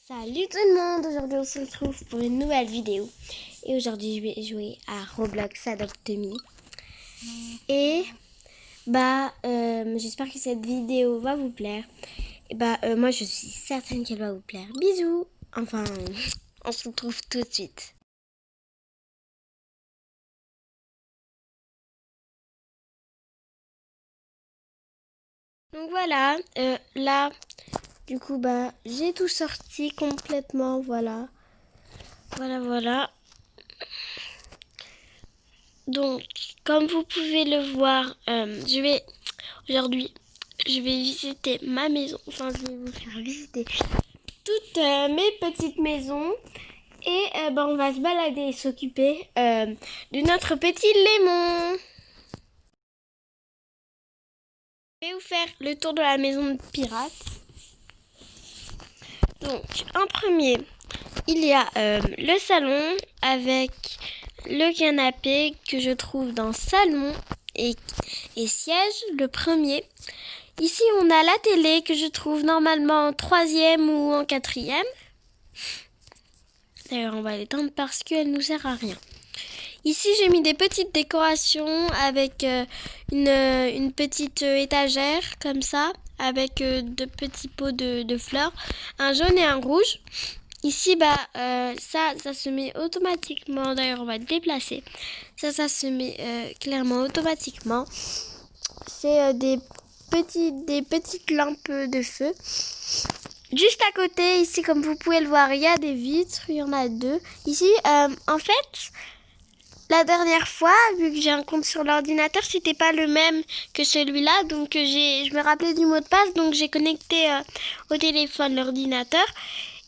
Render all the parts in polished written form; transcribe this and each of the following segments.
Salut tout le monde, aujourd'hui on se retrouve pour une nouvelle vidéo et aujourd'hui je vais jouer à Roblox Adopt Me et j'espère que cette vidéo va vous plaire et moi je suis certaine qu'elle va vous plaire. Bisous, enfin on se retrouve tout de suite. Donc voilà, là du coup j'ai tout sorti complètement, voilà. Donc, comme vous pouvez le voir, aujourd'hui, je vais visiter ma maison. Enfin, je vais vous faire visiter toutes mes petites maisons. Et on va se balader et s'occuper de notre petit Lémon. Je vais vous faire le tour de la maison de pirate. Donc, en premier, il y a le salon avec le canapé que je trouve dans salon et siège, le premier. Ici, on a la télé que je trouve normalement en 3e ou en 4e. D'ailleurs, on va l'éteindre parce qu'elle nous sert à rien. Ici, j'ai mis des petites décorations avec une petite étagère comme ça, avec deux petits pots de fleurs, un jaune et un rouge. Ici, ça se met automatiquement. D'ailleurs, on va le déplacer. Ça se met clairement automatiquement. C'est des petites lampes de feu. Juste à côté, ici, comme vous pouvez le voir, il y a des vitres. Il y en a 2. Ici, en fait, la dernière fois, vu que j'ai un compte sur l'ordinateur, c'était pas le même que celui-là. Donc, je me rappelais du mot de passe. Donc, j'ai connecté au téléphone l'ordinateur.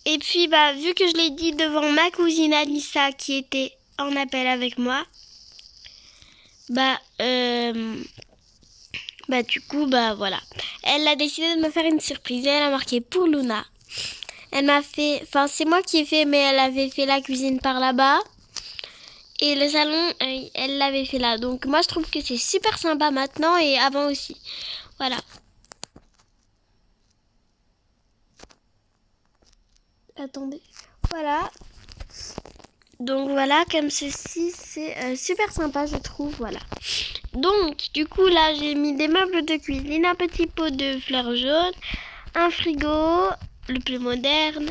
Et puis, vu que je l'ai dit devant ma cousine Anissa qui était en appel avec moi, voilà. Elle a décidé de me faire une surprise. Elle a marqué pour Luna. Elle m'a fait, c'est moi qui ai fait, mais elle avait fait la cuisine par là-bas. Et le salon, elle l'avait fait là. Donc, moi, je trouve que c'est super sympa maintenant et avant aussi. Voilà. Attendez. Voilà. Donc voilà, comme ceci, c'est super sympa, je trouve, voilà. Donc, du coup, là, j'ai mis des meubles de cuisine, un petit pot de fleurs jaunes, un frigo, le plus moderne,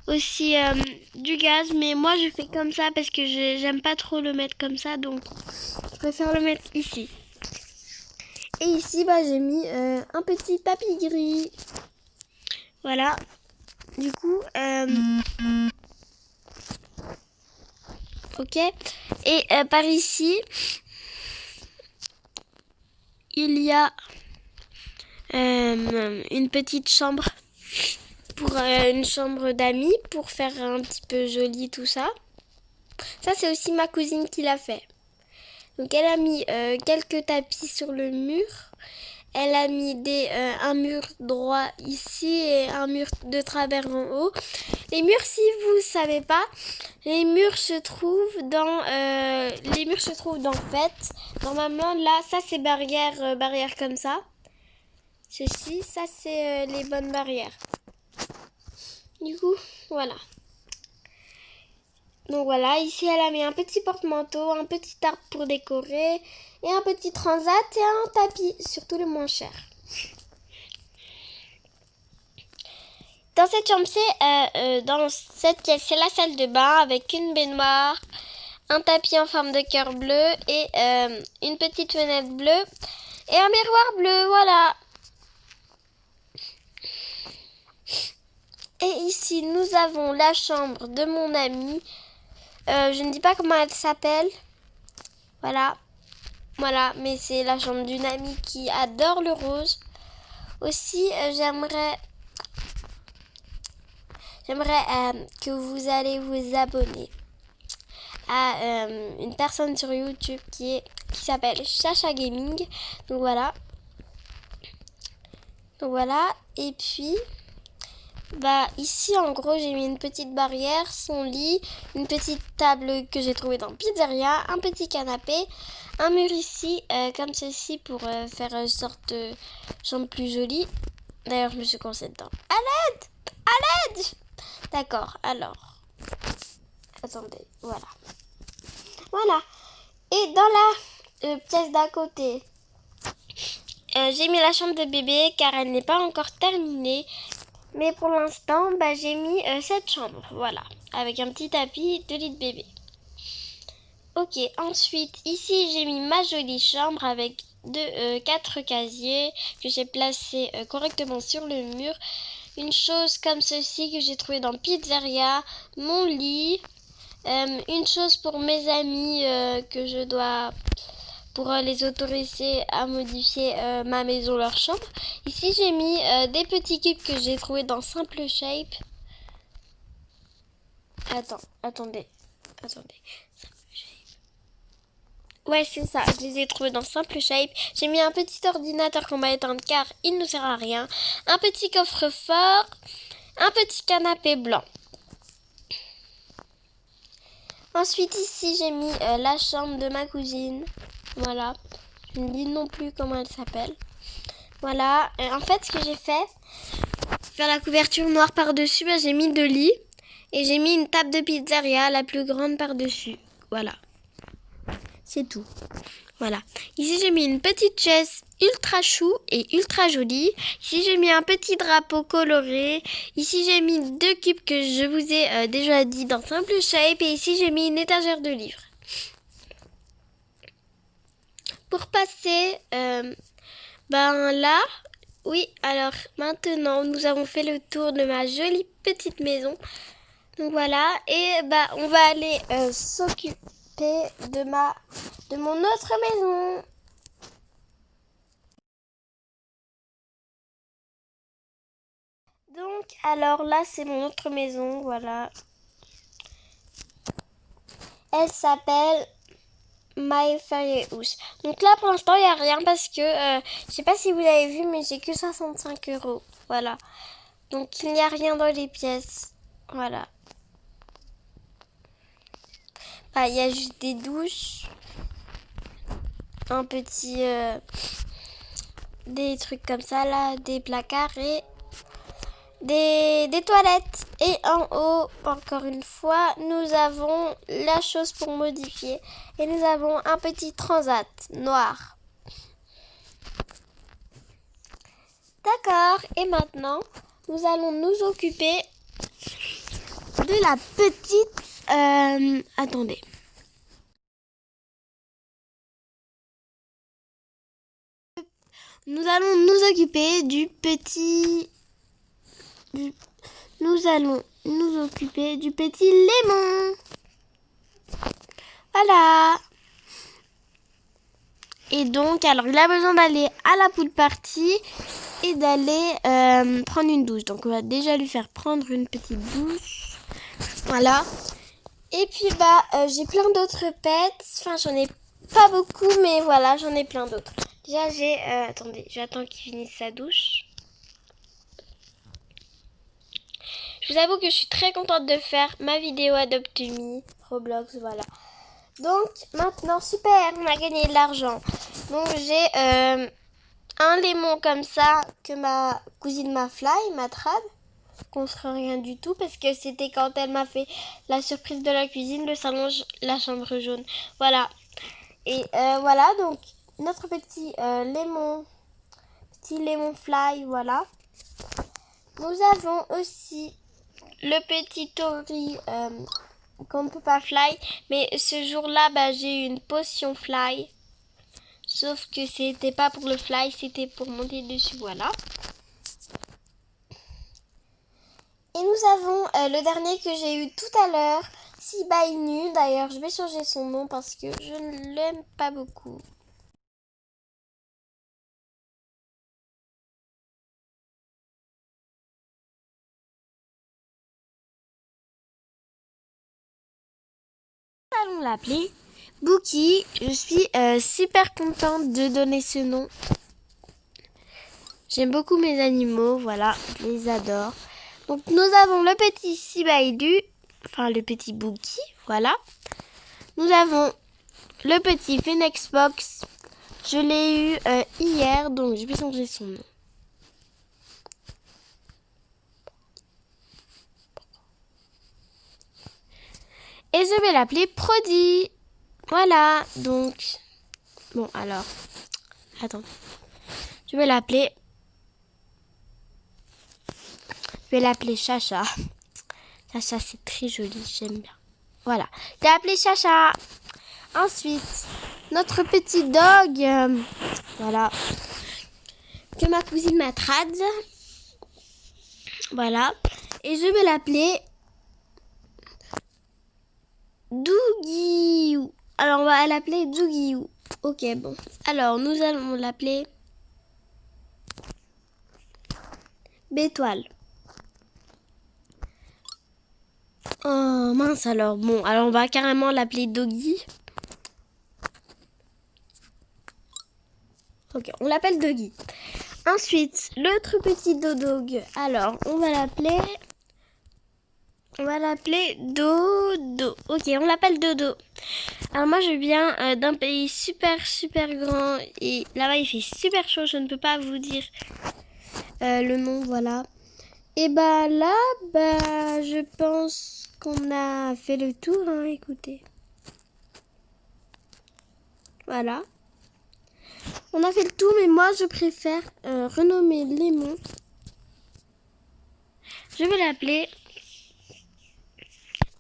aussi du gaz, mais moi, je fais comme ça parce que j'aime pas trop le mettre comme ça, donc je préfère le mettre ici. Et ici, j'ai mis un petit tapis gris. Voilà. Du coup, ok. Et par ici, il y a une petite chambre pour une chambre d'amis pour faire un petit peu joli tout ça. Ça, c'est aussi ma cousine qui l'a fait. Donc, elle a mis quelques tapis sur le mur. Elle a mis un mur droit ici et un mur de travers en haut. Les murs, si vous ne savez pas, les murs se trouvent dans fait. Normalement, là, ça c'est barrière comme ça. Ceci, ça c'est les bonnes barrières. Du coup, voilà. Donc voilà, ici elle a mis un petit porte-manteau, un petit arbre pour décorer et un petit transat et un tapis, surtout le moins cher. Dans cette chambre, dans cette pièce, c'est la salle de bain avec une baignoire, un tapis en forme de cœur bleu et une petite fenêtre bleue et un miroir bleu, voilà. Et ici, nous avons la chambre de mon amie. Je ne dis pas comment elle s'appelle. Voilà, mais c'est la chambre d'une amie qui adore le rose. Aussi, j'aimerais que vous allez vous abonner à une personne sur YouTube qui s'appelle Chacha Gaming. Donc voilà. Et puis, ici en gros j'ai mis une petite barrière, son lit, une petite table que j'ai trouvée dans Pizzeria, un petit canapé, un mur ici comme ceci pour faire une sorte de chambre plus jolie. D'ailleurs je me suis coincée dedans. À l'aide! D'accord, alors. Attendez, voilà. Voilà. Et dans la pièce d'à côté, j'ai mis la chambre de bébé car elle n'est pas encore terminée. Mais pour l'instant, j'ai mis cette chambre, voilà, avec un petit tapis de lit de bébé. Ok, ensuite, ici, j'ai mis ma jolie chambre avec 4 casiers que j'ai placés correctement sur le mur. Une chose comme ceci que j'ai trouvé dans Pizzeria, mon lit, une chose pour mes amis que je dois... pour les autoriser à modifier ma maison, leur chambre. Ici, j'ai mis des petits cubes que j'ai trouvés dans Simple Shape. Attendez. Ouais, c'est ça, je les ai trouvés dans Simple Shape. J'ai mis un petit ordinateur qu'on va éteindre car il ne sert à rien. Un petit coffre-fort, un petit canapé blanc. Ensuite, ici, j'ai mis la chambre de ma cousine. Voilà, je ne dis non plus comment elle s'appelle. Voilà, en fait, ce que j'ai fait, faire la couverture noire par-dessus, j'ai mis 2 lits. Et j'ai mis une table de pizzeria, la plus grande par-dessus. Voilà. C'est tout. Voilà. Ici, j'ai mis une petite chaise ultra chou et ultra jolie. Ici, j'ai mis un petit drapeau coloré. Ici, j'ai mis 2 cubes que je vous ai déjà dit dans Simple Shape. Et ici, j'ai mis une étagère de livres. Pour passer, là, oui, alors maintenant, nous avons fait le tour de ma jolie petite maison. Donc voilà, et on va aller s'occuper de mon autre maison. Donc alors là c'est mon autre maison, voilà. Elle s'appelle My Fairy House. Donc là pour l'instant il n'y a rien parce que je sais pas si vous l'avez vu mais j'ai que 65 €. Voilà. Donc il n'y a rien dans les pièces. Voilà. Il y a juste des douches, un petit... des trucs comme ça là, des placards et des toilettes. Et en haut, encore une fois, nous avons la chose pour modifier. Et nous avons un petit transat noir. D'accord, et maintenant, nous allons nous occuper de la petite... attendez. Nous allons nous occuper du petit... Nous allons nous occuper du petit Lémon. Voilà. Et donc, alors, il a besoin d'aller à la pool party et d'aller prendre une douche. Donc, on va déjà lui faire prendre une petite douche. Voilà. Et puis, j'ai plein d'autres pets. Enfin, j'en ai pas beaucoup, mais voilà, j'en ai plein d'autres. Déjà, attendez, j'attends qu'il finisse sa douche. Je vous avoue que je suis très contente de faire ma vidéo Adopt Me, Roblox, voilà. Donc, maintenant, super, on a gagné de l'argent. Donc, j'ai un Lémon comme ça que ma cousine m'a trad. Qu'on sera rien du tout parce que c'était quand elle m'a fait la surprise de la cuisine, le salon, la chambre jaune. Voilà. Et voilà, donc, notre petit Lémon fly, voilà. Nous avons aussi le petit Tori qu'on ne peut pas fly, mais ce jour-là, j'ai eu une potion fly. Sauf que c'était pas pour le fly, c'était pour monter dessus, voilà. Et nous avons le dernier que j'ai eu tout à l'heure, Shiba Inu. D'ailleurs, je vais changer son nom parce que je ne l'aime pas beaucoup. Allons l'appeler Bookie. Je suis super contente de donner ce nom. J'aime beaucoup mes animaux, voilà, je les adore. Donc nous avons le petit Shiba Inu, enfin le petit Bookie, voilà. Nous avons le petit Phoenix Fox. Je l'ai eu hier, donc je vais changer son nom. Et je vais l'appeler Prodi. Voilà, donc... Bon, alors... Attends. Je vais l'appeler... Chacha. Chacha, c'est très joli, j'aime bien. Voilà, je l'ai appelé Chacha. Ensuite, notre petit dog. Voilà. Que ma cousine m'a trad. Voilà. Et je vais l'appeler... Dougie. Alors, on va l'appeler Dougie. Ok, bon. Alors, nous allons l'appeler... Bétoile. Oh, mince alors. Bon, alors on va carrément l'appeler Doggy. Ok, on l'appelle Doggy. Ensuite, l'autre petit dodog. Alors, on va l'appeler Dodo. Ok, on l'appelle Dodo. Alors moi, je viens d'un pays super grand. Et là-bas, il fait super chaud. Je ne peux pas vous dire le nom, voilà. Et bah là, je pense qu'on a fait le tour, hein, écoutez. Voilà. On a fait le tour, mais moi, je préfère renommer Lémon. Je vais l'appeler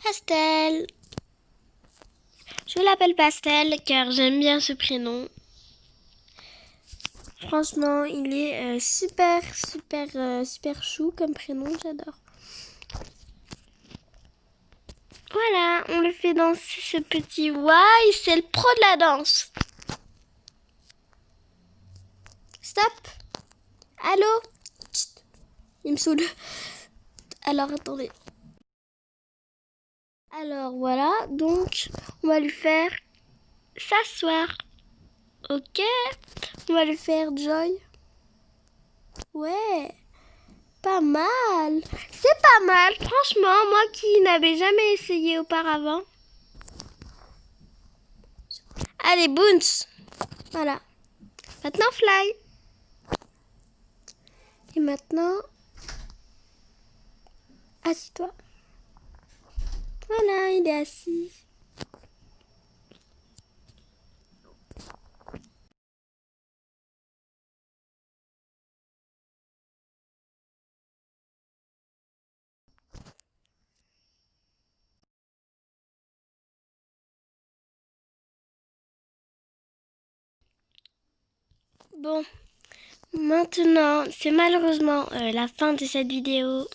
Pastel. Je l'appelle Pastel car j'aime bien ce prénom. Franchement, il est super chou comme prénom, j'adore. Voilà, on le fait danser ce petit Why, c'est le pro de la danse. Stop. Allô? Chut. Il me saoule. Alors, attendez. Alors, voilà, donc, on va lui faire s'asseoir. Ok? On va lui faire Joy. Ouais. Pas mal. C'est pas mal, franchement, moi qui n'avais jamais essayé auparavant. Allez, Boons. Voilà. Maintenant, Fly. Et maintenant, assis-toi. Voilà, il est assis. Bon, maintenant, c'est malheureusement la fin de cette vidéo.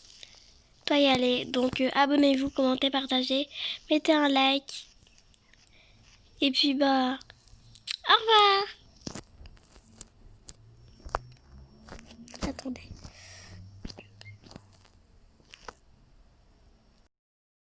Toi y aller. Donc, abonnez-vous, commentez, partagez, mettez un like. Et puis, au revoir!